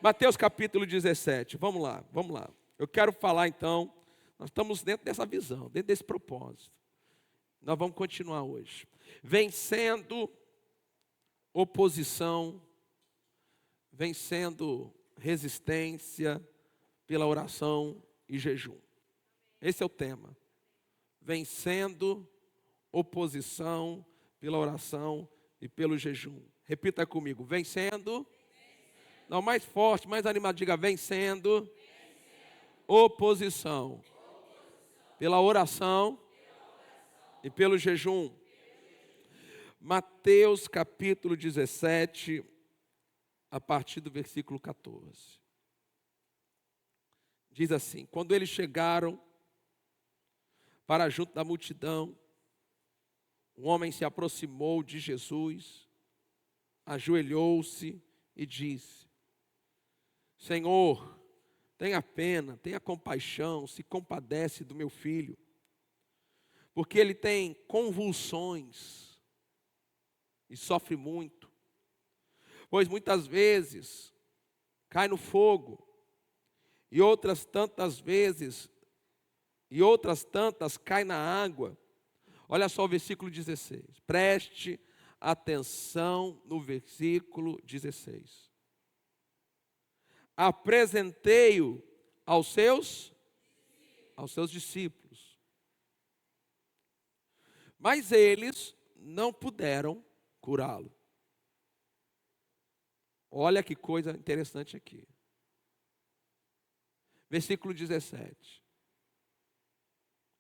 Mateus capítulo 17, vamos lá, vamos lá. Eu quero falar então, nós estamos dentro dessa visão, dentro desse propósito. Nós vamos continuar hoje. Vencendo oposição, vencendo resistência pela oração e jejum. Esse é o tema. Vencendo oposição pela oração e pelo jejum. Repita comigo, vencendo. Não, mais forte, mais animado, diga vencendo. Oposição pela oração e pelo jejum. Mateus capítulo 17, a partir do versículo 14. Diz assim: quando eles chegaram para junto da multidão, um homem se aproximou de Jesus, ajoelhou-se e disse: Senhor, tenha pena, tenha compaixão, se compadece do meu filho, porque ele tem convulsões e sofre muito, pois muitas vezes cai no fogo, e outras tantas cai na água. Olha só o versículo 16, preste atenção no versículo 16. Apresentei-o aos seus discípulos, mas eles não puderam curá-lo. Olha que coisa interessante aqui. Versículo 17.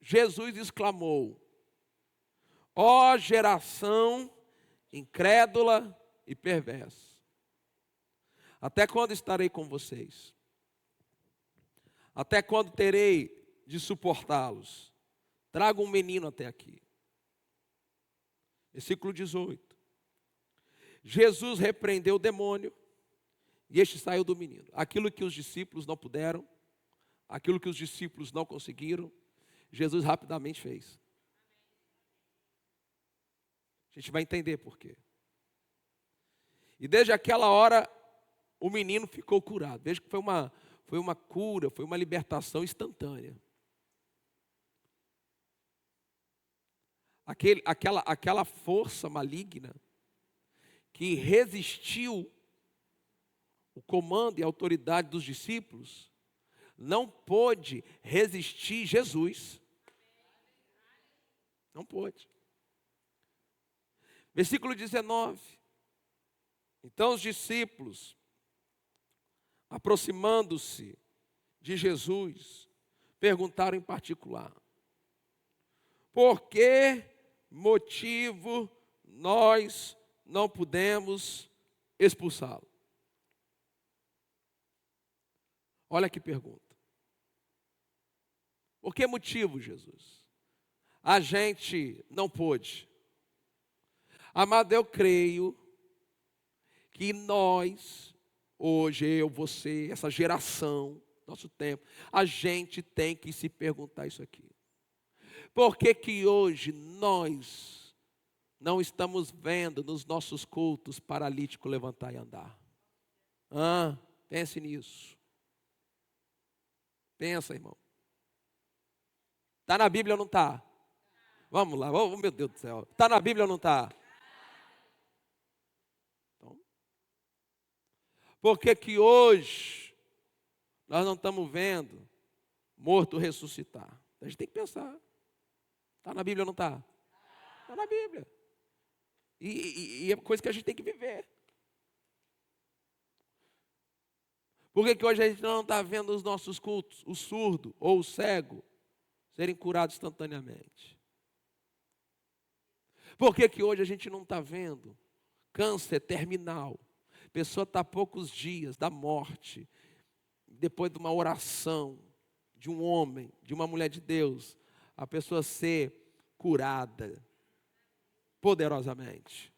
Jesus exclamou: ó geração incrédula e perversa, até quando estarei com vocês? Até quando terei de suportá-los? Traga um menino até aqui. Versículo 18. Jesus repreendeu o demônio e este saiu do menino. Aquilo que os discípulos não puderam, aquilo que os discípulos não conseguiram, Jesus rapidamente fez. A gente vai entender por quê. E desde aquela hora, o menino ficou curado. Veja que foi uma cura, foi uma libertação instantânea. Aquela força maligna que resistiu o comando e a autoridade dos discípulos, não pôde resistir Jesus. Não pôde. Versículo 19. Então os discípulos, aproximando-se de Jesus, perguntaram em particular: por que motivo nós não pudemos expulsá-lo? Olha que pergunta. Por que motivo, Jesus? A gente não pôde. Amado, eu creio que nós, hoje, eu, você, essa geração, nosso tempo, a gente tem que se perguntar isso aqui. Por que que hoje nós não estamos vendo nos nossos cultos paralítico levantar e andar? Pense nisso. Pensa, irmão. Está na Bíblia ou não está? Vamos lá, oh meu Deus do céu. Está na Bíblia ou não está? Então, por que que hoje nós não estamos vendo morto ressuscitar? A gente tem que pensar. Está na Bíblia ou não está? Está na Bíblia. E é coisa que a gente tem que viver. Por que que hoje a gente não está vendo os nossos cultos, o surdo ou o cego, serem curados instantaneamente? Por que que hoje a gente não está vendo câncer terminal? A pessoa está a poucos dias da morte, depois de uma oração de um homem, de uma mulher de Deus, a pessoa ser curada poderosamente.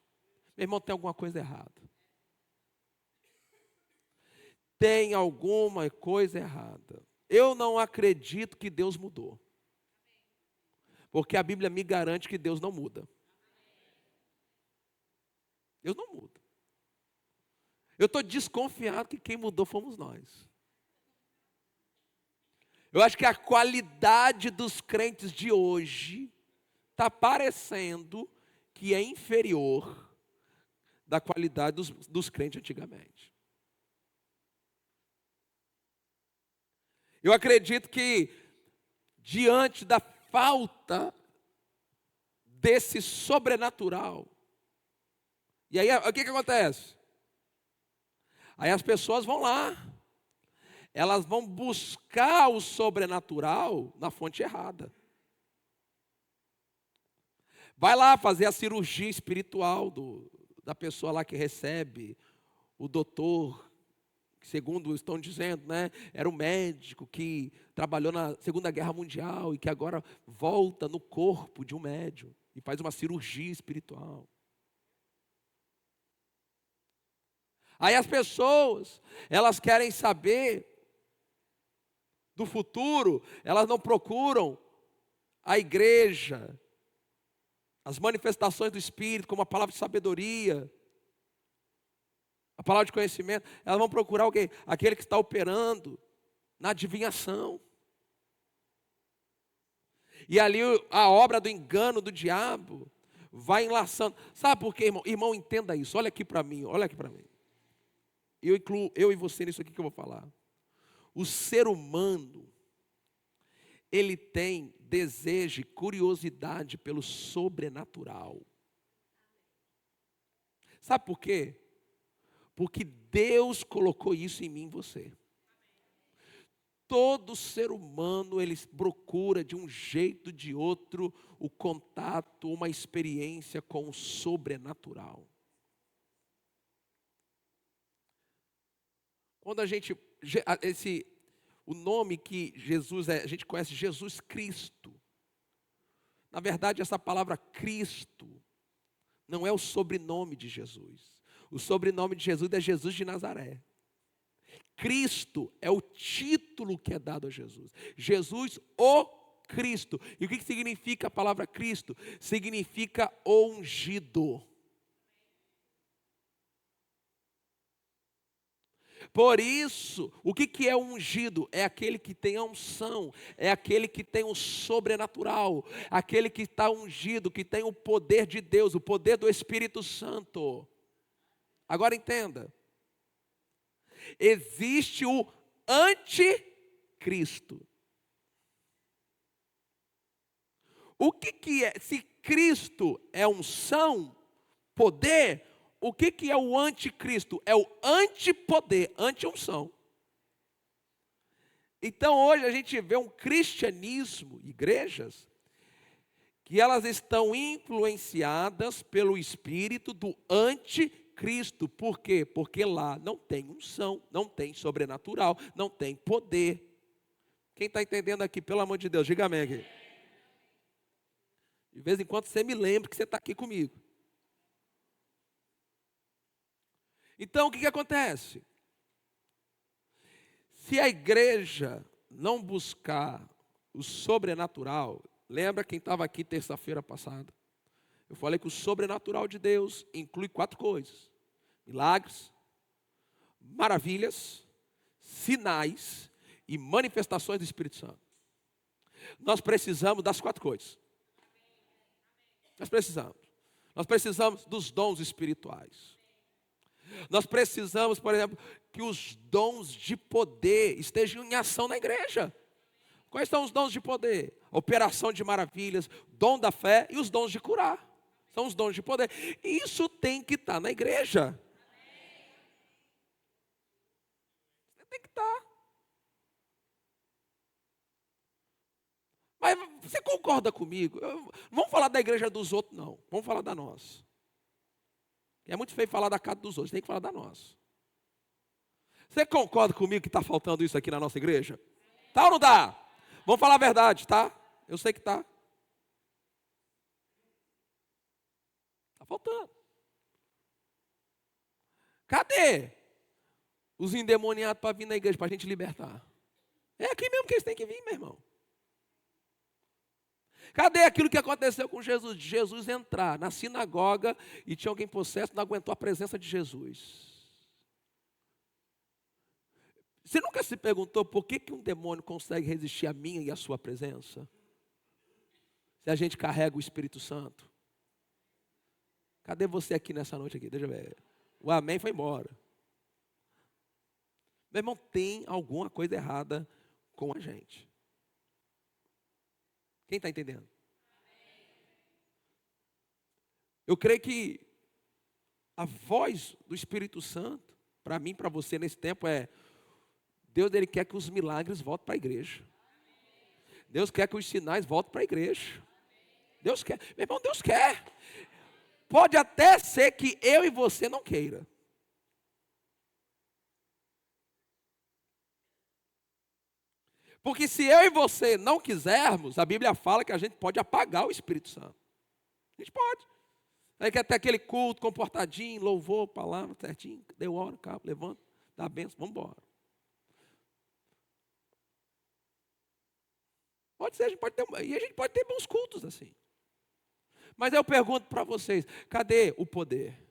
Meu irmão, tem alguma coisa errada. Tem alguma coisa errada. Eu não acredito que Deus mudou. Porque a Bíblia me garante que Deus não muda. Deus não muda. Eu estou desconfiado que quem mudou fomos nós. Eu acho que a qualidade dos crentes de hoje está parecendo que é inferior da qualidade dos crentes antigamente. Eu acredito que, diante da falta desse sobrenatural, e aí o que acontece? Aí as pessoas vão lá, elas vão buscar o sobrenatural na fonte errada. Vai lá fazer a cirurgia espiritual da pessoa lá que recebe, o doutor, que segundo estão dizendo, né, era um médico que trabalhou na Segunda Guerra Mundial e que agora volta no corpo de um médium e faz uma cirurgia espiritual. Aí as pessoas, elas querem saber do futuro, elas não procuram a igreja, as manifestações do Espírito, como a palavra de sabedoria, a palavra de conhecimento. Elas vão procurar o quê? Aquele que está operando na adivinhação. E ali a obra do engano do diabo vai enlaçando. Sabe por quê, irmão? Irmão, entenda isso. Olha aqui para mim, olha aqui para mim. Eu incluo eu e você nisso aqui que eu vou falar. O ser humano, ele tem desejo e curiosidade pelo sobrenatural. Sabe por quê? Porque Deus colocou isso em mim e você. Todo ser humano, ele procura de um jeito ou de outro o contato, uma experiência com o sobrenatural. Quando o nome que Jesus a gente conhece, Jesus Cristo. Na verdade, essa palavra Cristo não é o sobrenome de Jesus. O sobrenome de Jesus é Jesus de Nazaré. Cristo é o título que é dado a Jesus. Jesus, o Cristo. E o que significa a palavra Cristo? Significa ungido. Por isso, o que é ungido? É aquele que tem a unção, é aquele que tem o sobrenatural, aquele que está ungido, que tem o poder de Deus, o poder do Espírito Santo. Agora entenda, existe o anticristo. O que é? Se Cristo é unção, poder, o que é o anticristo? É o antipoder, anti-unção. Então hoje a gente vê um cristianismo, igrejas, que elas estão influenciadas pelo espírito do anticristo. Por quê? Porque lá não tem unção, não tem sobrenatural, não tem poder. Quem está entendendo aqui, pelo amor de Deus, diga amém aqui. De vez em quando você me lembra que você está aqui comigo. Então, o que acontece? Se a igreja não buscar o sobrenatural, lembra quem estava aqui terça-feira passada? Eu falei que o sobrenatural de Deus inclui 4 coisas: milagres, maravilhas, sinais e manifestações do Espírito Santo. Nós precisamos das 4 coisas. Nós precisamos dos dons espirituais. Nós precisamos, por exemplo, que os dons de poder estejam em ação na igreja. Quais são os dons de poder? Operação de maravilhas, dom da fé e os dons de curar. São os dons de poder. Isso tem que estar na igreja. Tem que estar. Mas você concorda comigo? Vamos falar da igreja dos outros, não. Vamos falar da nossa. É muito feio falar da casa dos outros, tem que falar da nossa. Você concorda comigo que está faltando isso aqui na nossa igreja? Tá ou não tá? Vamos falar a verdade, tá? Eu sei que tá. Está faltando. Cadê os endemoniados para vir na igreja, para a gente libertar? É aqui mesmo que eles têm que vir, meu irmão. Cadê aquilo que aconteceu com Jesus? Jesus entrar na sinagoga e tinha alguém possesso, não aguentou a presença de Jesus. Você nunca se perguntou por que um demônio consegue resistir a minha e a sua presença? Se a gente carrega o Espírito Santo. Cadê você aqui nessa noite aqui? Deixa eu ver. O amém foi embora. Meu irmão, tem alguma coisa errada com a gente. Quem está entendendo? Eu creio que a voz do Espírito Santo, para mim, para você nesse tempo é: Deus, Ele quer que os milagres voltem para a igreja. Deus quer que os sinais voltem para a igreja. Deus quer. Meu irmão, Deus quer. Pode até ser que eu e você não queira. Porque se eu e você não quisermos, a Bíblia fala que a gente pode apagar o Espírito Santo. A gente pode. Aí quer ter aquele culto comportadinho, louvor, palavra, certinho, deu hora, cabo, levanta, dá a benção, vamos embora. Pode ser, a gente pode ter bons cultos assim. Mas eu pergunto para vocês, cadê o poder?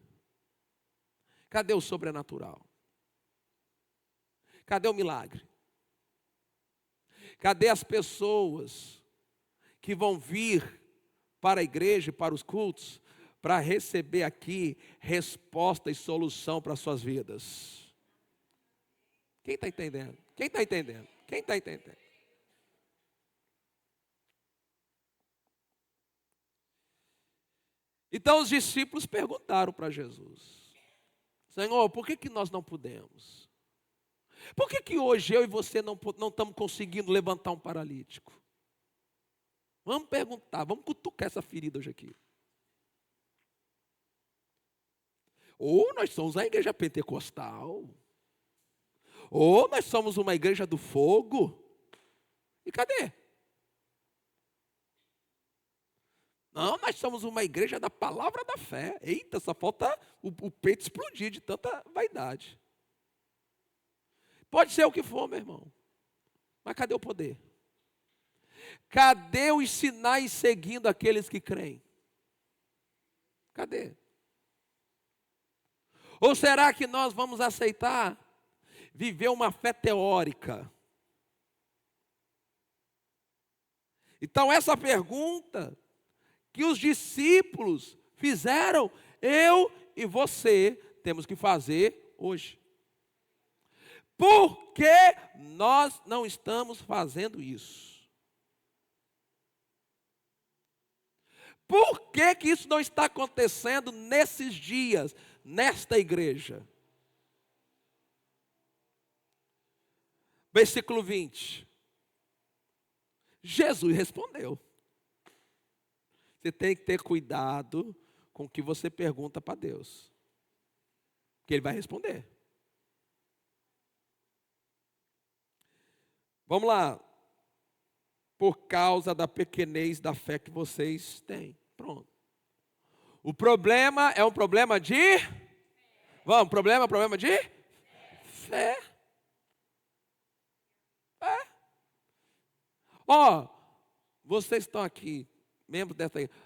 Cadê o sobrenatural? Cadê o milagre? Cadê as pessoas que vão vir para a igreja, para os cultos, para receber aqui resposta e solução para as suas vidas? Quem está entendendo? Quem está entendendo? Quem está entendendo? Então os discípulos perguntaram para Jesus: Senhor, por que nós não podemos? Por que hoje eu e você não estamos conseguindo levantar um paralítico? Vamos perguntar, vamos cutucar essa ferida hoje aqui. Ou nós somos a igreja pentecostal, ou nós somos uma igreja do fogo. E cadê? Não, nós somos uma igreja da palavra da fé. Eita, só falta o peito explodir de tanta vaidade. Pode ser o que for, meu irmão. Mas cadê o poder? Cadê os sinais seguindo aqueles que creem? Cadê? Ou será que nós vamos aceitar viver uma fé teórica? Então essa pergunta que os discípulos fizeram, eu e você temos que fazer hoje. Por que nós não estamos fazendo isso? Por que isso não está acontecendo nesses dias, nesta igreja? Versículo 20. Jesus respondeu. Você tem que ter cuidado com o que você pergunta para Deus, porque Ele vai responder. Vamos lá. Por causa da pequenez da fé que vocês têm. Pronto. O problema é um problema de... Vamos, problema de... Fé. Fé. Ó, vocês estão aqui, membros dessa igreja.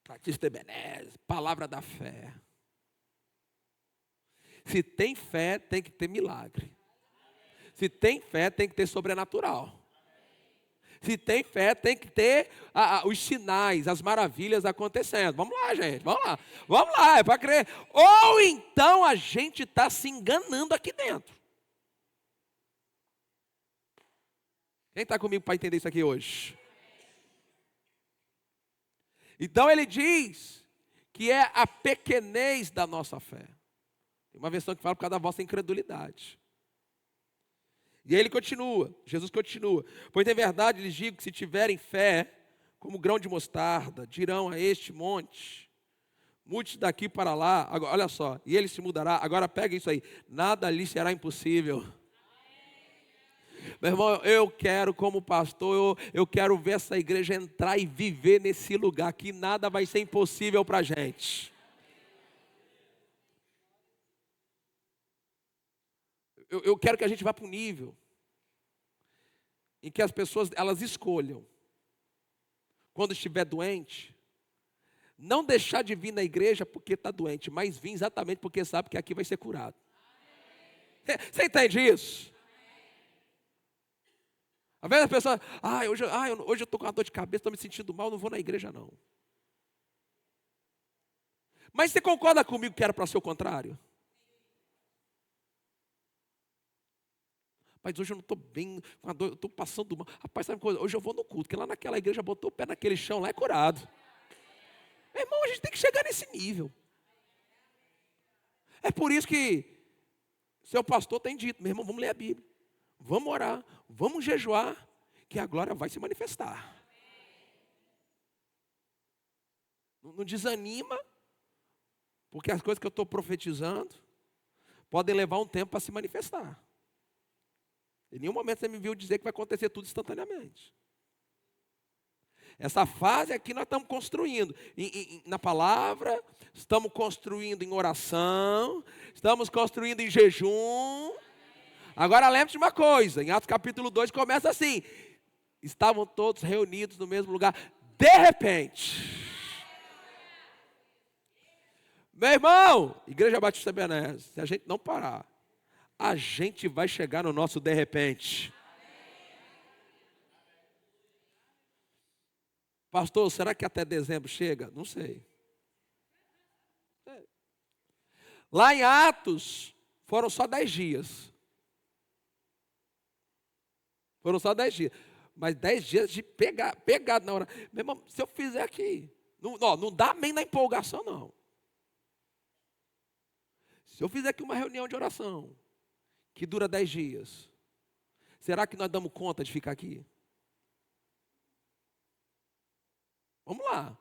Batista Ebenezer, palavra da fé. Se tem fé, tem que ter milagre. Se tem fé, tem que ter sobrenatural. Se tem fé, tem que ter os sinais, as maravilhas acontecendo. Vamos lá, gente, vamos lá. Vamos lá, é para crer. Ou então a gente está se enganando aqui dentro. Quem está comigo para entender isso aqui hoje? Então ele diz que é a pequenez da nossa fé. Tem uma versão que fala por causa da vossa incredulidade. E aí ele continua, Jesus continua. Pois em verdade lhes digo que se tiverem fé, como grão de mostarda, dirão a este monte, mude daqui para lá. Agora, olha só, e ele se mudará. Agora pega isso aí, nada lhe será impossível. Meu irmão, eu quero como pastor, eu quero ver essa igreja entrar e viver nesse lugar, que nada vai ser impossível para a gente. Eu quero que a gente vá para um nível em que as pessoas, elas escolham, quando estiver doente, não deixar de vir na igreja porque está doente, mas vir exatamente porque sabe que aqui vai ser curado. Você entende isso? Às vezes a pessoa, hoje eu estou com uma dor de cabeça, estou me sentindo mal, não vou na igreja não. Mas você concorda comigo que era para ser o contrário? Mas hoje eu não estou bem, com a dor, eu estou passando mal. Rapaz, sabe uma coisa? Hoje eu vou no culto, porque lá naquela igreja botou o pé naquele chão, lá é curado. Meu irmão, a gente tem que chegar nesse nível. É por isso que seu pastor tem dito, meu irmão, vamos ler a Bíblia. Vamos orar, vamos jejuar, que a glória vai se manifestar. Não desanima, porque as coisas que eu estou profetizando podem levar um tempo para se manifestar. Em nenhum momento você me viu dizer que vai acontecer tudo instantaneamente. Essa fase aqui nós estamos construindo na palavra, estamos construindo em oração, estamos construindo em jejum. Agora lembre-se de uma coisa, em Atos capítulo 2 começa assim: estavam todos reunidos no mesmo lugar, de repente. Meu irmão, Igreja Batista Benés, se a gente não parar, a gente vai chegar no nosso de repente. Pastor, será que até dezembro chega? Não sei. Lá em Atos, foram só 10 dias. Foram só 10 dias. Mas 10 dias de pegado na hora. Meu irmão, se eu fizer aqui, não dá nem na empolgação, não. Se eu fizer aqui uma reunião de oração, que dura 10 dias, será que nós damos conta de ficar aqui? Vamos lá.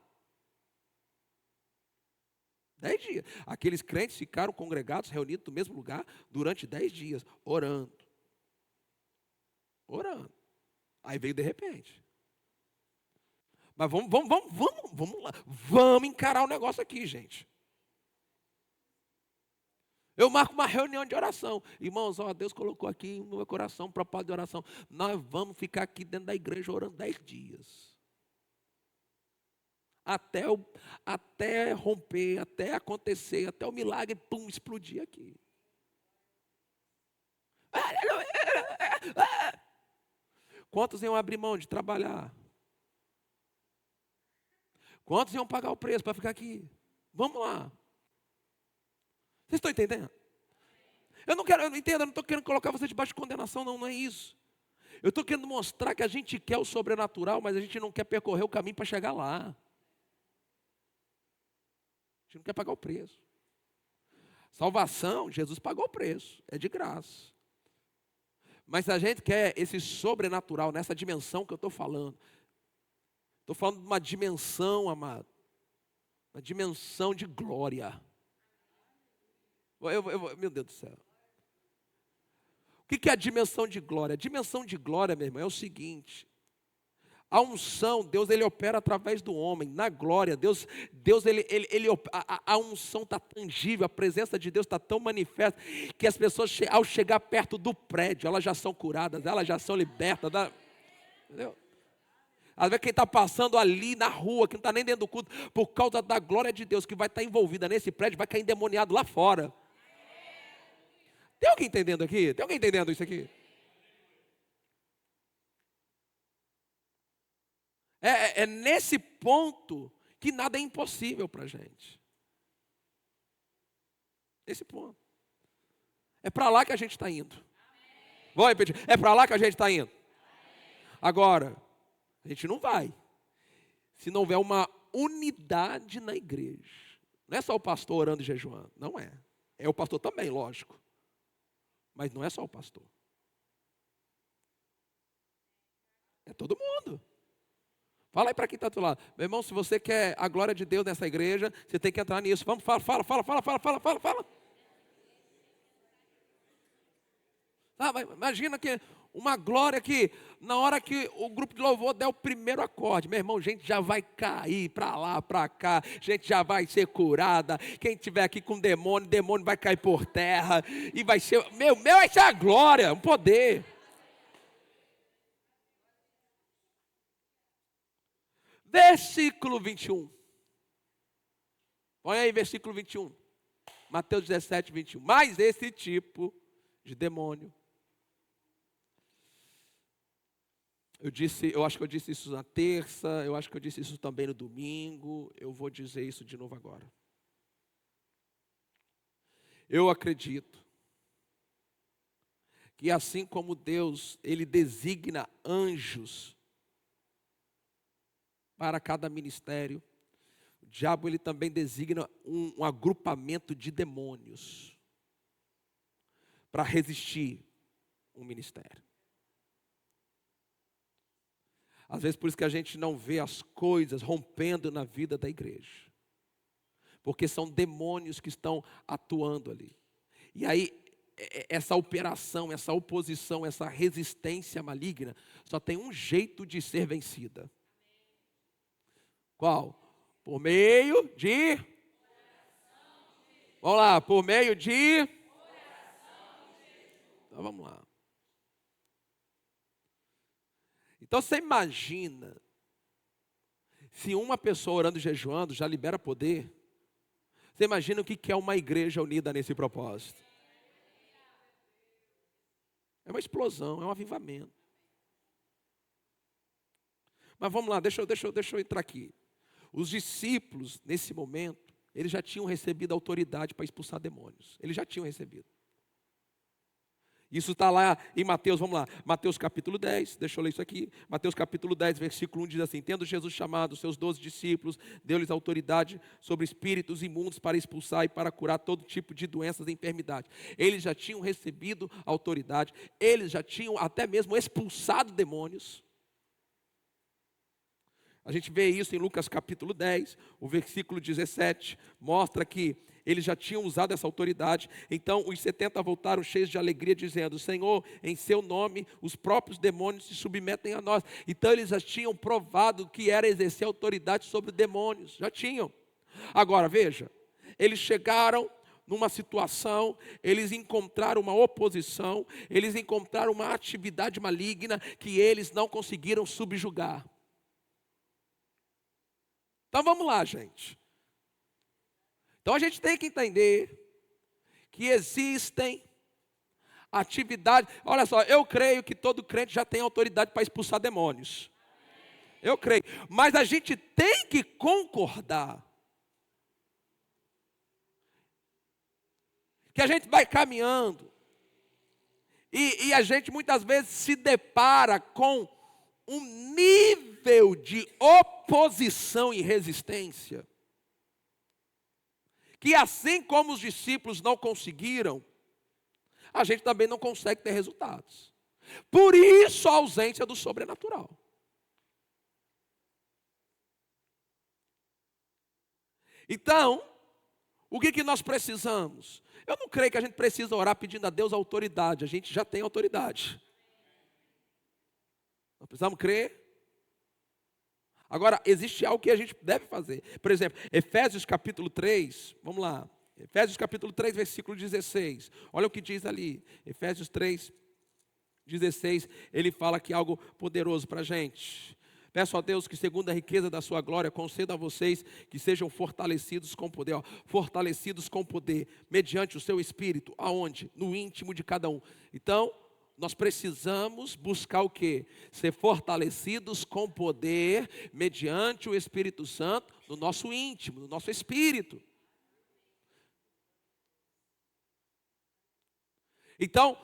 10 dias. Aqueles crentes ficaram congregados, reunidos no mesmo lugar, durante 10 dias, orando. Orando. Aí veio de repente. Mas vamos lá. Vamos encarar o negócio aqui, gente. Eu marco uma reunião de oração. Irmãos, Deus colocou aqui no meu coração um propósito de oração. Nós vamos ficar aqui dentro da igreja orando 10 dias. Até romper, até acontecer, até o milagre, pum, explodir aqui. Quantos iam abrir mão de trabalhar? Quantos iam pagar o preço para ficar aqui? Vamos lá. Vocês estão entendendo? Eu não estou querendo colocar você debaixo de condenação, não é isso. Eu estou querendo mostrar que a gente quer o sobrenatural, mas a gente não quer percorrer o caminho para chegar lá. A gente não quer pagar o preço. Salvação, Jesus pagou o preço, é de graça. Mas se a gente quer esse sobrenatural, nessa dimensão que eu estou falando de uma dimensão, amado, uma dimensão de glória. Meu Deus do céu. O que é a dimensão de glória? A dimensão de glória, meu irmão, é o seguinte: a unção, Deus ele opera através do homem. Na glória, Deus a unção está tangível, a presença de Deus está tão manifesta que as pessoas, ao chegar perto do prédio, elas já são curadas, elas já são libertas. Entendeu? Às vezes quem está passando ali na rua, que não está nem dentro do culto, por causa da glória de Deus que vai estar envolvida nesse prédio, vai cair endemoniado lá fora. Tem alguém entendendo aqui? Tem alguém entendendo isso aqui? É nesse ponto que nada é impossível para a gente. Esse ponto. É para lá que a gente está indo. Vou repetir. É para lá que a gente está indo. Agora, a gente não vai se não houver uma unidade na igreja. Não é só o pastor orando e jejuando. Não é. É o pastor também, lógico. Mas não é só o pastor. É todo mundo. Fala aí para quem está do teu lado. Meu irmão, se você quer a glória de Deus nessa igreja, você tem que entrar nisso. Vamos, fala. Imagina que uma glória que, na hora que o grupo de louvor der o primeiro acorde, meu irmão, gente já vai cair para lá, para cá, gente já vai ser curada. Quem estiver aqui com demônio vai cair por terra, e vai ser, vai ser a glória, um poder. Versículo 21. Põe aí versículo 21. Mateus 17, 21. Mas esse tipo de demônio. Eu acho que eu disse isso na terça, eu acho que eu disse isso também no domingo, eu vou dizer isso de novo agora. Eu acredito que assim como Deus, Ele designa anjos para cada ministério, o diabo ele também designa um agrupamento de demônios para resistir um ministério. Às vezes por isso que a gente não vê as coisas rompendo na vida da igreja. Porque são demônios que estão atuando ali. E aí, essa operação, essa oposição, essa resistência maligna, só tem um jeito de ser vencida. Qual? Por meio de... Vamos lá, por meio de... Então vamos lá. Então você imagina, se uma pessoa orando e jejuando já libera poder, você imagina o que é uma igreja unida nesse propósito? É uma explosão, é um avivamento. Mas vamos lá, deixa eu entrar aqui. Os discípulos, nesse momento, eles já tinham recebido autoridade para expulsar demônios. Eles já tinham recebido. Isso está lá em Mateus, vamos lá, Mateus capítulo 10, deixa eu ler isso aqui. Mateus capítulo 10, versículo 1 diz assim: tendo Jesus chamado os seus 12 discípulos, deu-lhes autoridade sobre espíritos imundos para expulsar e para curar todo tipo de doenças e enfermidades. Eles já tinham recebido autoridade, eles já tinham até mesmo expulsado demônios. A gente vê isso em Lucas capítulo 10, o versículo 17, mostra que eles já tinham usado essa autoridade. Então os 70 voltaram cheios de alegria, dizendo: Senhor, em seu nome os próprios demônios se submetem a nós. Então eles já tinham provado que era exercer autoridade sobre demônios, já tinham. Agora veja, eles chegaram numa situação, eles encontraram uma oposição, eles encontraram uma atividade maligna que eles não conseguiram subjugar. Então vamos lá, gente. Então a gente tem que entender que existem atividades. Olha só, eu creio que todo crente já tem autoridade para expulsar demônios. Eu creio. Mas a gente tem que concordar que a gente vai caminhando e a gente muitas vezes se depara com um nível de oposição e resistência que, assim como os discípulos não conseguiram, a gente também não consegue ter resultados. Por isso a ausência do sobrenatural. Então, o que nós precisamos? Eu não creio que a gente precisa orar pedindo a Deus autoridade, a gente já tem autoridade. Nós precisamos crer. Agora, existe algo que a gente deve fazer. Por exemplo, Efésios capítulo 3, vamos lá. Efésios capítulo 3, versículo 16. Olha o que diz ali. Efésios 3, 16, ele fala aqui algo poderoso para a gente. Peço a Deus que, segundo a riqueza da sua glória, conceda a vocês que sejam fortalecidos com poder. Fortalecidos com poder, mediante o seu Espírito. Aonde? No íntimo de cada um. Então, nós precisamos buscar o quê? Ser fortalecidos com poder, mediante o Espírito Santo, no nosso íntimo, no nosso espírito. Então,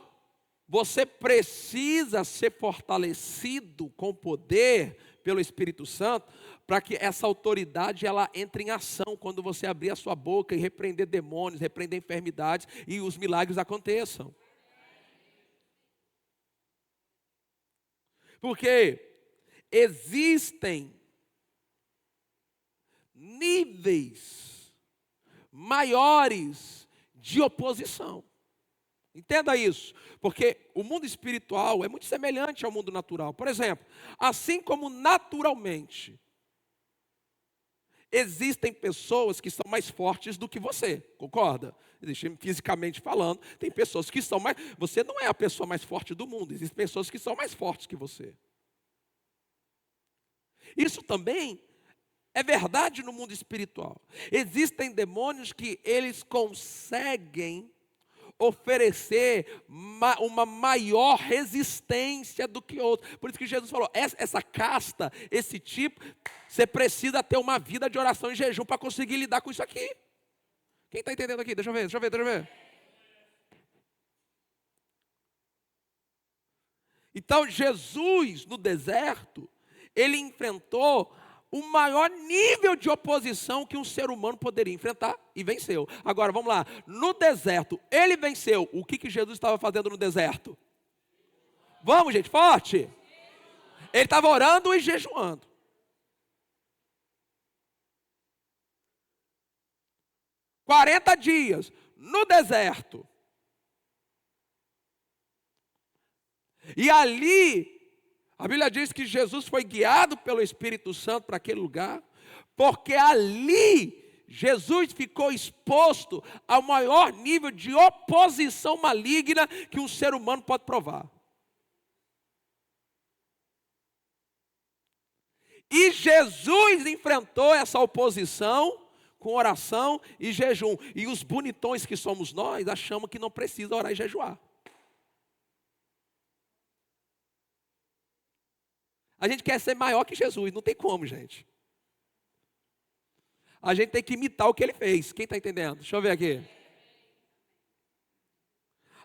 você precisa ser fortalecido com poder pelo Espírito Santo, para que essa autoridade ela entre em ação quando você abrir a sua boca e repreender demônios, repreender enfermidades e os milagres aconteçam. Porque existem níveis maiores de oposição. Entenda isso, porque o mundo espiritual é muito semelhante ao mundo natural. Por exemplo, assim como naturalmente existem pessoas que são mais fortes do que você, concorda? Existem, fisicamente falando, tem pessoas que são mais... Você não é a pessoa mais forte do mundo, existem pessoas que são mais fortes que você. Isso também é verdade no mundo espiritual. Existem demônios que eles conseguem oferecer uma maior resistência do que outros. Por isso que Jesus falou, essa casta, esse tipo, você precisa ter uma vida de oração e jejum para conseguir lidar com isso aqui. Quem está entendendo aqui? Deixa eu ver. Então Jesus, no deserto, ele enfrentou o maior nível de oposição que um ser humano poderia enfrentar e venceu. Agora, vamos lá. No deserto, ele venceu. O que Jesus estava fazendo no deserto? Vamos, gente, forte. Ele estava orando e jejuando. Quarenta dias no deserto. E ali, a Bíblia diz que Jesus foi guiado pelo Espírito Santo para aquele lugar, porque ali Jesus ficou exposto ao maior nível de oposição maligna que um ser humano pode provar. E Jesus enfrentou essa oposição com oração e jejum. E os bonitões que somos nós, achamos que não precisa orar e jejuar. A gente quer ser maior que Jesus, não tem como, gente. A gente tem que imitar o que ele fez. Quem está entendendo? Deixa eu ver aqui.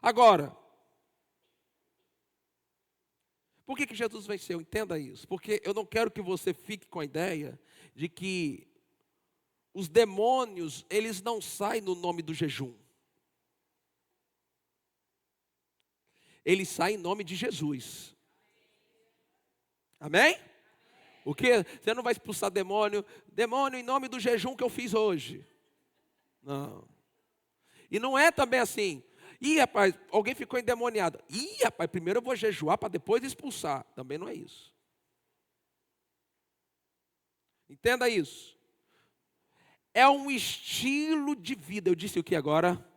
Agora, por que Jesus venceu? Entenda isso. Porque eu não quero que você fique com a ideia de que os demônios, eles não saem no nome do jejum. Eles saem em nome de Jesus. Amém? O que? Você não vai expulsar demônio em nome do jejum que eu fiz hoje. Não. E não é também assim. Ih, rapaz, alguém ficou endemoniado. Ih, rapaz, primeiro eu vou jejuar para depois expulsar. Também não é isso. Entenda isso. É um estilo de vida. Eu disse o que agora?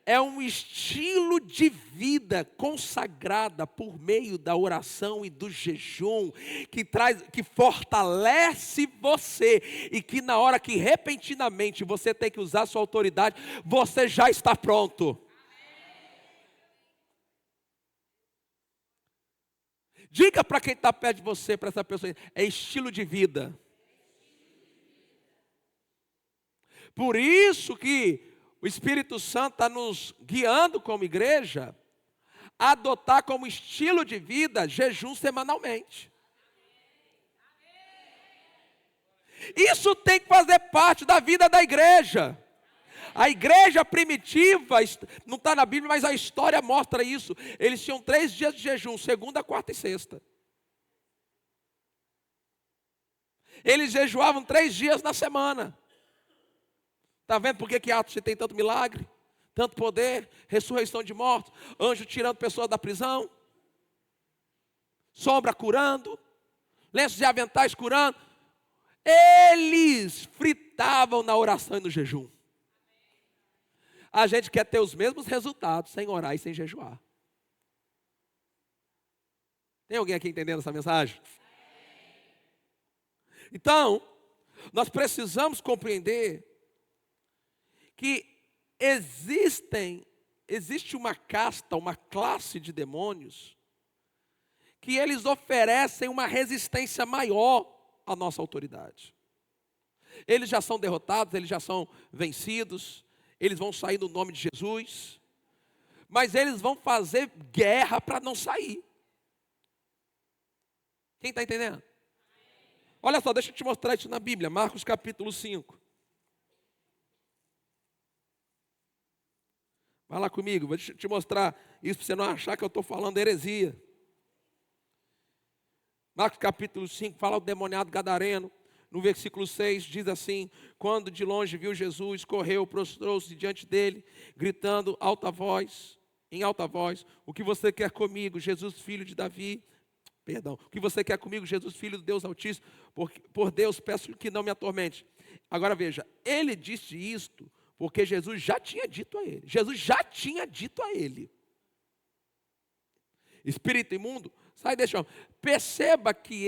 É um estilo de vida consagrada por meio da oração e do jejum, que fortalece você, e que na hora que repentinamente você tem que usar sua autoridade, você já está pronto. Diga para quem está perto de você, para essa pessoa, é estilo de vida. Por isso que o Espírito Santo está nos guiando como igreja a adotar como estilo de vida jejum semanalmente. Isso tem que fazer parte da vida da igreja. A igreja primitiva, não está na Bíblia, mas a história mostra isso. Eles tinham 3 dias de jejum, segunda, quarta e sexta. Eles jejuavam 3 dias na semana. Está vendo por que Atos tem tanto milagre, tanto poder, ressurreição de mortos, anjo tirando pessoas da prisão, sombra curando, lenços e aventais curando. Eles fritavam na oração e no jejum. A gente quer ter os mesmos resultados sem orar e sem jejuar. Tem alguém aqui entendendo essa mensagem? Então, nós precisamos compreender que existe uma casta, uma classe de demônios, que eles oferecem uma resistência maior à nossa autoridade. Eles já são derrotados, eles já são vencidos, eles vão sair no nome de Jesus, mas eles vão fazer guerra para não sair. Quem está entendendo? Olha só, deixa eu te mostrar isso na Bíblia, Marcos capítulo 5. Vai lá comigo, vou te mostrar isso para você não achar que eu estou falando heresia. Marcos capítulo 5, fala o demoniado gadareno. No versículo 6 diz assim: quando de longe viu Jesus, correu, prostrou-se diante dele, gritando em alta voz, o que você quer comigo, Jesus, filho de Davi? O que você quer comigo, Jesus, filho do Deus Altíssimo? Por Deus, peço que não me atormente. Agora veja, ele disse isto porque Jesus já tinha dito a ele. Espírito imundo, sai desse homem. Perceba que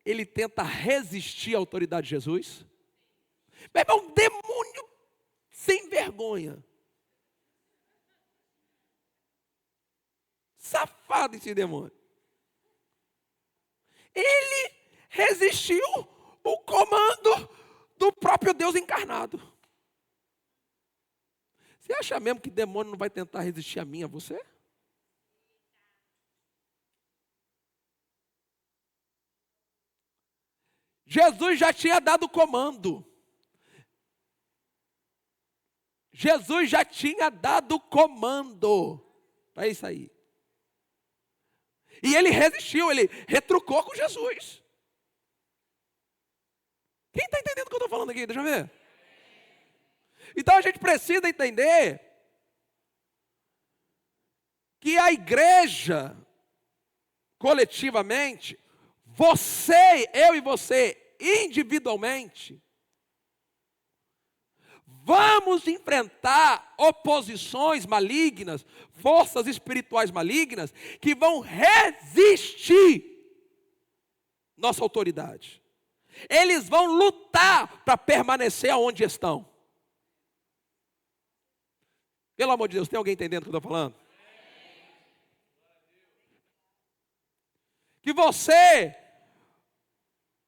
ele tenta resistir à autoridade de Jesus. Meu irmão, um demônio sem vergonha. Safado esse demônio. Ele resistiu o comando do próprio Deus encarnado. Você acha mesmo que demônio não vai tentar resistir a mim, a você? Jesus já tinha dado o comando. Jesus já tinha dado o comando para isso aí. E ele resistiu, ele retrucou com Jesus. Quem está entendendo o que eu estou falando aqui? Deixa eu ver. Então a gente precisa entender que a igreja, coletivamente, eu e você, individualmente, vamos enfrentar oposições malignas, forças espirituais malignas, que vão resistir nossa autoridade. Eles vão lutar para permanecer onde estão. Pelo amor de Deus, tem alguém entendendo o que eu estou falando? Que você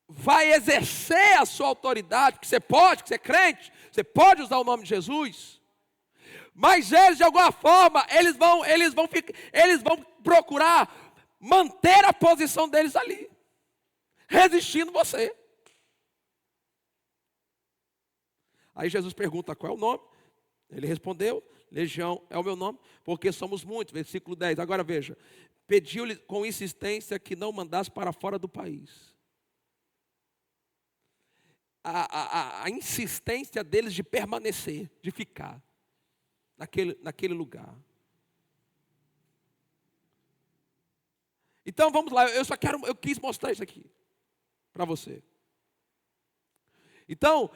vai exercer a sua autoridade, que você pode, que você é crente, você pode usar o nome de Jesus, mas eles de alguma forma, eles vão procurar manter a posição deles ali, resistindo você. Aí Jesus pergunta qual é o nome, ele respondeu, Legião é o meu nome, porque somos muitos, versículo 10, agora veja, pediu-lhe com insistência que não mandasse para fora do país. A insistência deles de permanecer, de ficar naquele lugar. Então vamos lá, eu quis mostrar isso aqui para você. Então,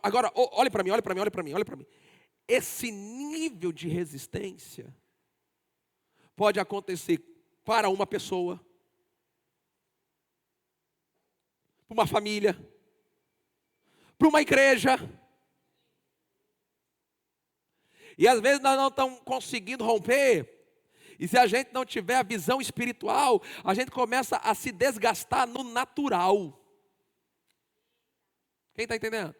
agora olhe para mim. Esse nível de resistência pode acontecer para uma pessoa, para uma família, para uma igreja. E às vezes nós não estamos conseguindo romper. E se a gente não tiver a visão espiritual, a gente começa a se desgastar no natural. Quem está entendendo?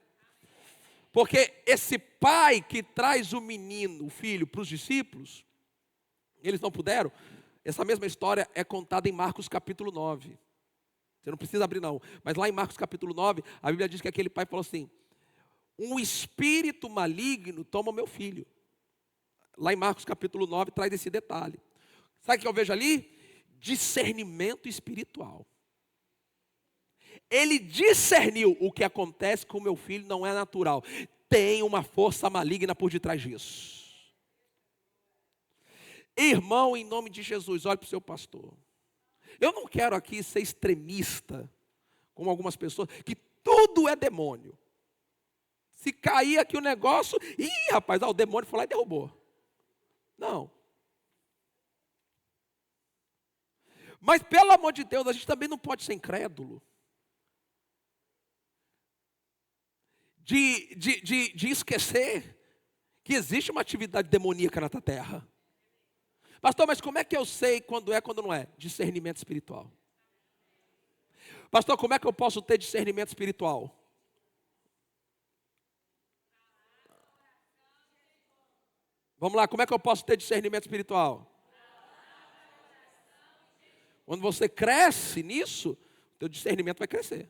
Porque esse pai que traz o menino, o filho, para os discípulos, eles não puderam. Essa mesma história é contada em Marcos capítulo 9. Você não precisa abrir não. Mas lá em Marcos capítulo 9, a Bíblia diz que aquele pai falou assim: um espírito maligno toma o meu filho. Lá em Marcos capítulo 9 traz esse detalhe. Sabe o que eu vejo ali? Discernimento espiritual. Ele discerniu: o que acontece com o meu filho não é natural. Tem uma força maligna por detrás disso. Irmão, em nome de Jesus, olhe para o seu pastor. Eu não quero aqui ser extremista, como algumas pessoas, que tudo é demônio. Se cair aqui o negócio, rapaz, o demônio foi lá e derrubou. Não. Mas pelo amor de Deus, a gente também não pode ser incrédulo. De esquecer que existe uma atividade demoníaca na terra. Pastor, mas como é que eu sei quando é, quando não é? Discernimento espiritual. Pastor, como é que eu posso ter discernimento espiritual? Vamos lá, como é que eu posso ter discernimento espiritual? Quando você cresce nisso, o teu discernimento vai crescer.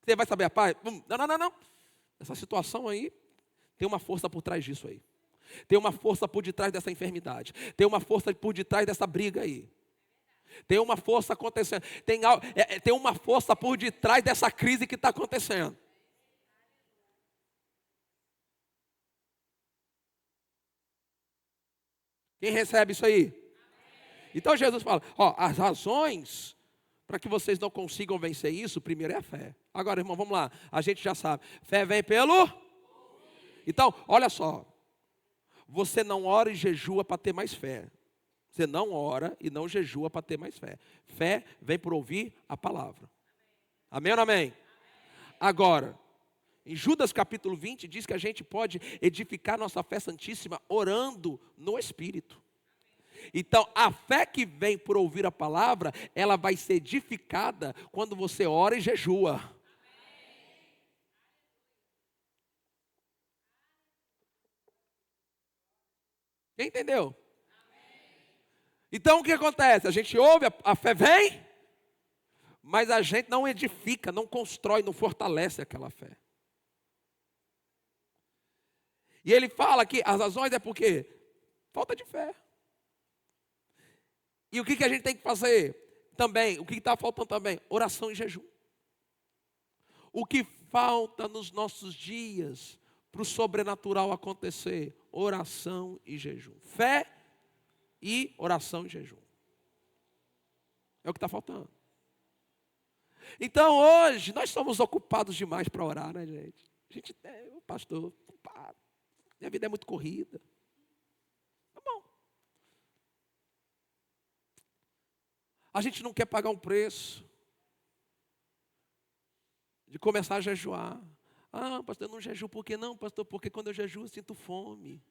Você vai saber, pai, não. Essa situação aí, tem uma força por trás disso aí. Tem uma força por detrás dessa enfermidade. Tem uma força por detrás dessa briga aí. Tem uma força acontecendo. Tem uma força por detrás dessa crise que está acontecendo. Quem recebe isso aí? Então Jesus fala, as razões para que vocês não consigam vencer isso, primeiro é a fé. Agora, irmão, vamos lá. A gente já sabe. Fé vem pelo... Então, olha só. Você não ora e jejua para ter mais fé. Você não ora e não jejua para ter mais fé. Fé vem por ouvir a palavra. Amém ou não amém? Agora, em Judas capítulo 20, diz que a gente pode edificar nossa fé santíssima orando no Espírito. Então, a fé que vem por ouvir a palavra, ela vai ser edificada quando você ora e jejua. Quem entendeu? Então, o que acontece? A gente ouve, a fé vem, mas a gente não edifica, não constrói, não fortalece aquela fé. E ele fala que as razões é porque falta de fé. E o que a gente tem que fazer também? O que está faltando também? Oração e jejum. O que falta nos nossos dias para o sobrenatural acontecer? Oração e jejum. Fé e oração e jejum. É o que está faltando. Então hoje nós somos ocupados demais para orar, né, gente? Pastor, para. Minha vida é muito corrida. Tá bom. A gente não quer pagar um preço de começar a jejuar. Ah, pastor, eu não jejuo por quê? Não, pastor, porque quando eu jejuo eu sinto fome.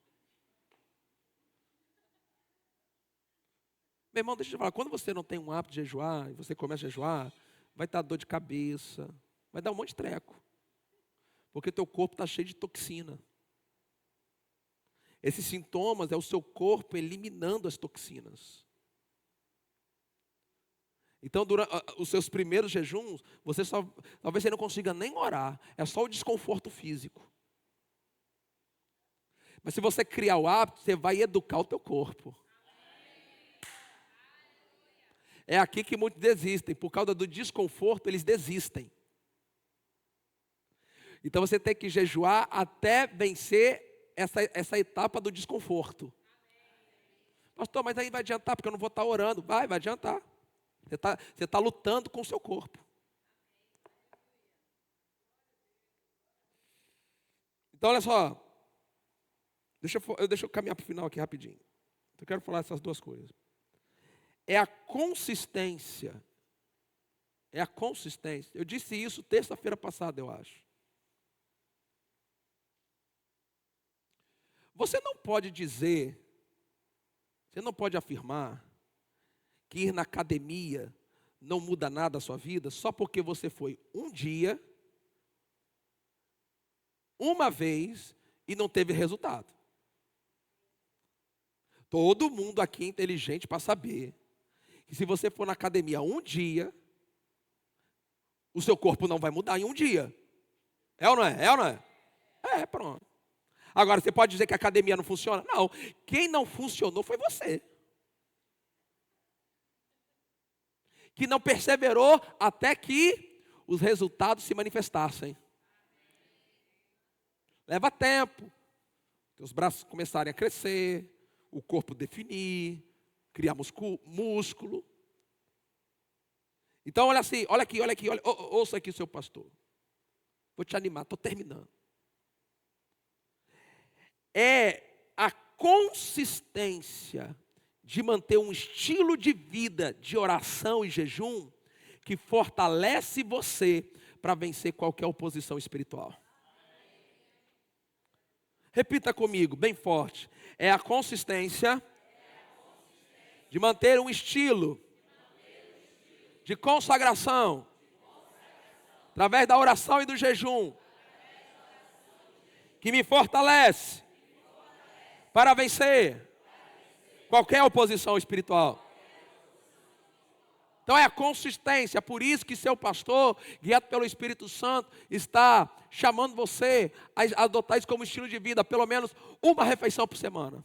Meu irmão, deixa eu te falar, quando você não tem um hábito de jejuar, e você começa a jejuar, vai estar dor de cabeça, vai dar um monte de treco. Porque teu corpo está cheio de toxina. Esses sintomas é o seu corpo eliminando as toxinas. Então, durante os seus primeiros jejuns, talvez você não consiga nem orar. É só o desconforto físico. Mas se você criar o hábito, você vai educar o teu corpo. É aqui que muitos desistem. Por causa do desconforto, eles desistem. Então você tem que jejuar até vencer essa etapa do desconforto. Pastor, mas aí vai adiantar, porque eu não vou estar orando. Vai adiantar. Você tá lutando com o seu corpo. Então, olha só. Deixa eu caminhar para o final aqui rapidinho. Eu quero falar essas duas coisas. É a consistência. É a consistência. Eu disse isso terça-feira passada, eu acho. Você não pode dizer, você não pode afirmar que ir na academia não muda nada a sua vida só porque você foi um dia, uma vez e não teve resultado. Todo mundo aqui é inteligente para saber que se você for na academia um dia, o seu corpo não vai mudar em um dia. É ou não é? É ou não é? É, pronto. Agora, você pode dizer que a academia não funciona? Não. Quem não funcionou foi você. Que não perseverou até que os resultados se manifestassem. Leva tempo. Os braços começarem a crescer, o corpo definir, criar músculo. Então, olha assim, olha aqui, ouça aqui o seu pastor. Vou te animar, estou terminando. É a consistência de manter um estilo de vida de oração e jejum que fortalece você para vencer qualquer oposição espiritual. Repita comigo, bem forte. É a consistência de manter um estilo de consagração através da oração e do jejum que me fortalece para vencer qualquer oposição espiritual. Então é a consistência, por isso que seu pastor, guiado pelo Espírito Santo, está chamando você a adotar isso como estilo de vida, pelo menos uma refeição por semana.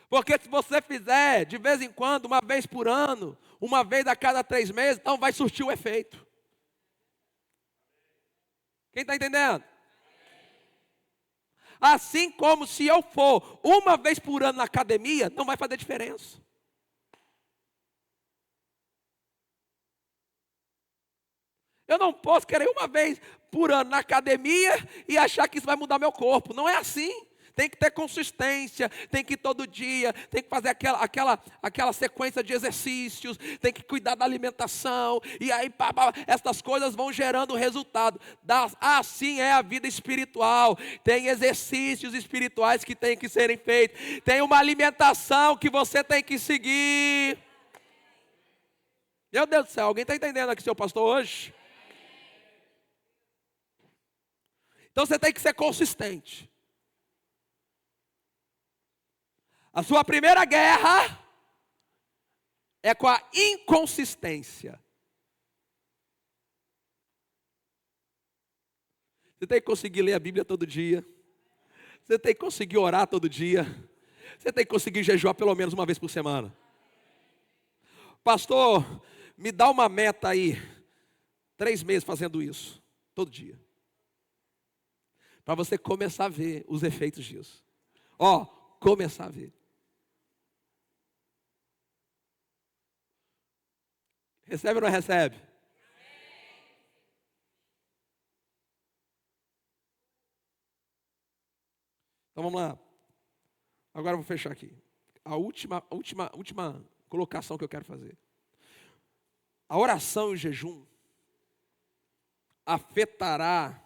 Porque se você fizer de vez em quando, uma vez por ano, uma vez a cada 3 meses, então vai surtir o efeito. Quem está entendendo? Assim como se eu for uma vez por ano na academia, não vai fazer diferença. Eu não posso querer uma vez por ano na academia e achar que isso vai mudar meu corpo. Não é assim. Tem que ter consistência, tem que ir todo dia, tem que fazer aquela sequência de exercícios, tem que cuidar da alimentação, e aí estas coisas vão gerando resultado. Assim é a vida espiritual. Tem exercícios espirituais que têm que serem feitos, tem uma alimentação que você tem que seguir. Meu Deus do céu, alguém está entendendo aqui, seu pastor, hoje? Então você tem que ser consistente. A sua primeira guerra é com a inconsistência. Você tem que conseguir ler a Bíblia todo dia. Você tem que conseguir orar todo dia. Você tem que conseguir jejuar pelo menos uma vez por semana. Pastor, me dá uma meta aí. 3 meses fazendo isso, todo dia. Para você começar a ver os efeitos disso. Começar a ver. Recebe ou não recebe? Então vamos lá. Agora eu vou fechar aqui. A última colocação que eu quero fazer. A oração e o jejum afetará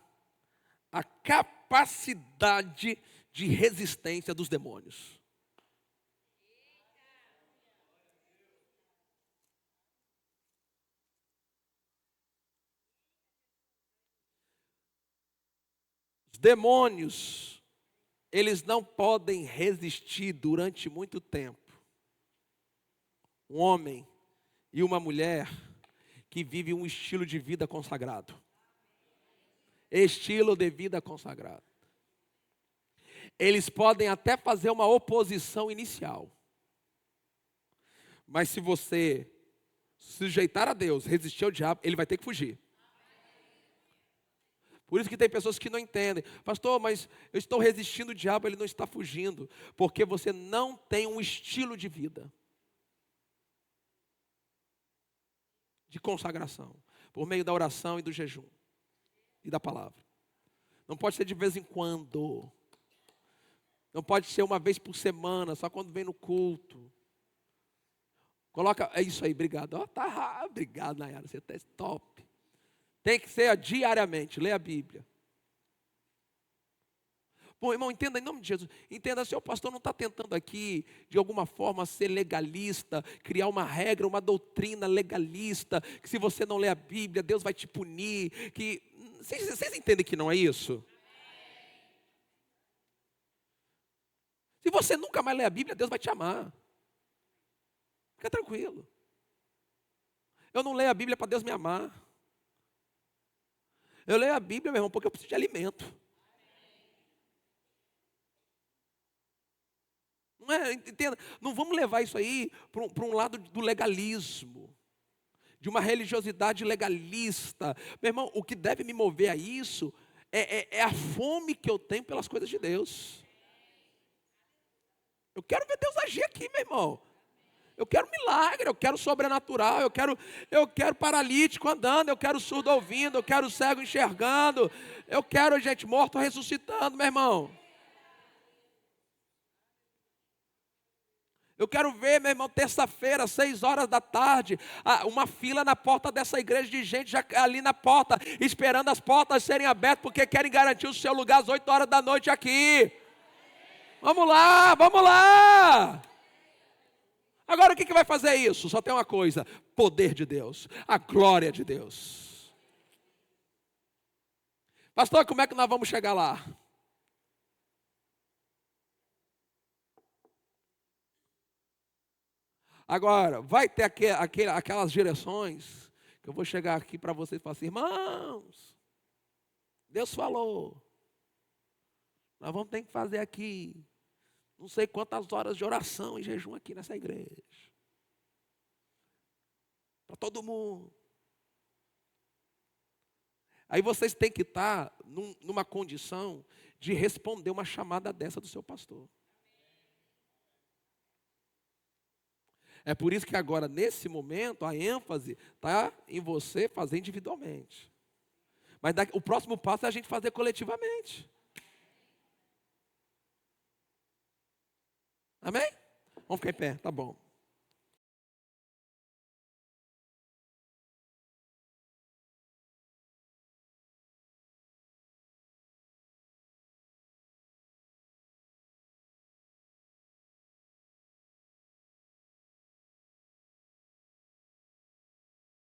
a capacidade de resistência dos demônios. Os demônios, eles não podem resistir durante muito tempo. Um homem e uma mulher que vivem um estilo de vida consagrado. Estilo de vida consagrado. Eles podem até fazer uma oposição inicial. Mas se você sujeitar a Deus, resistir ao diabo, ele vai ter que fugir. Por isso que tem pessoas que não entendem. Pastor, mas eu estou resistindo ao diabo, ele não está fugindo. Porque você não tem um estilo de vida de consagração, por meio da oração e do jejum e da palavra. Não pode ser de vez em quando. Não pode ser uma vez por semana, só quando vem no culto. Coloca, é isso aí, obrigado. Obrigado, Nayara, você está top. Tem que ser diariamente, lê a Bíblia. Bom, irmão, entenda em nome de Jesus. Entenda, seu pastor não está tentando aqui, de alguma forma, ser legalista, criar uma regra, uma doutrina legalista, que se você não lê a Bíblia, Deus vai te punir. Vocês entendem que não é isso? Se você nunca mais lê a Bíblia, Deus vai te amar. Fica tranquilo. Eu não leio a Bíblia para Deus me amar. Eu leio a Bíblia, meu irmão, porque eu preciso de alimento. Não é, entenda, não vamos levar isso aí para um lado do legalismo, de uma religiosidade legalista. Meu irmão, o que deve me mover a isso é a fome que eu tenho pelas coisas de Deus. Eu quero ver Deus agir aqui, meu irmão. Eu quero milagre, eu quero sobrenatural, eu quero paralítico andando, eu quero surdo ouvindo, eu quero cego enxergando, eu quero gente morta ressuscitando, meu irmão. Eu quero ver, meu irmão, terça-feira, 6 horas da tarde, uma fila na porta dessa igreja de gente já ali na porta, esperando as portas serem abertas, porque querem garantir o seu lugar às 8 horas da noite aqui. Vamos lá, vamos lá. Agora o que vai fazer isso? Só tem uma coisa: poder de Deus, a glória de Deus. Pastor, como é que nós vamos chegar lá? Agora, vai ter aquelas direções que eu vou chegar aqui para vocês e falar assim: irmãos, Deus falou, nós vamos ter que fazer aqui não sei quantas horas de oração e jejum aqui nessa igreja. Para todo mundo. Aí vocês têm que estar numa condição de responder uma chamada dessa do seu pastor. É por isso que agora, nesse momento, a ênfase está em você fazer individualmente. Mas o próximo passo é a gente fazer coletivamente. Amém? Vamos ficar em pé, tá bom.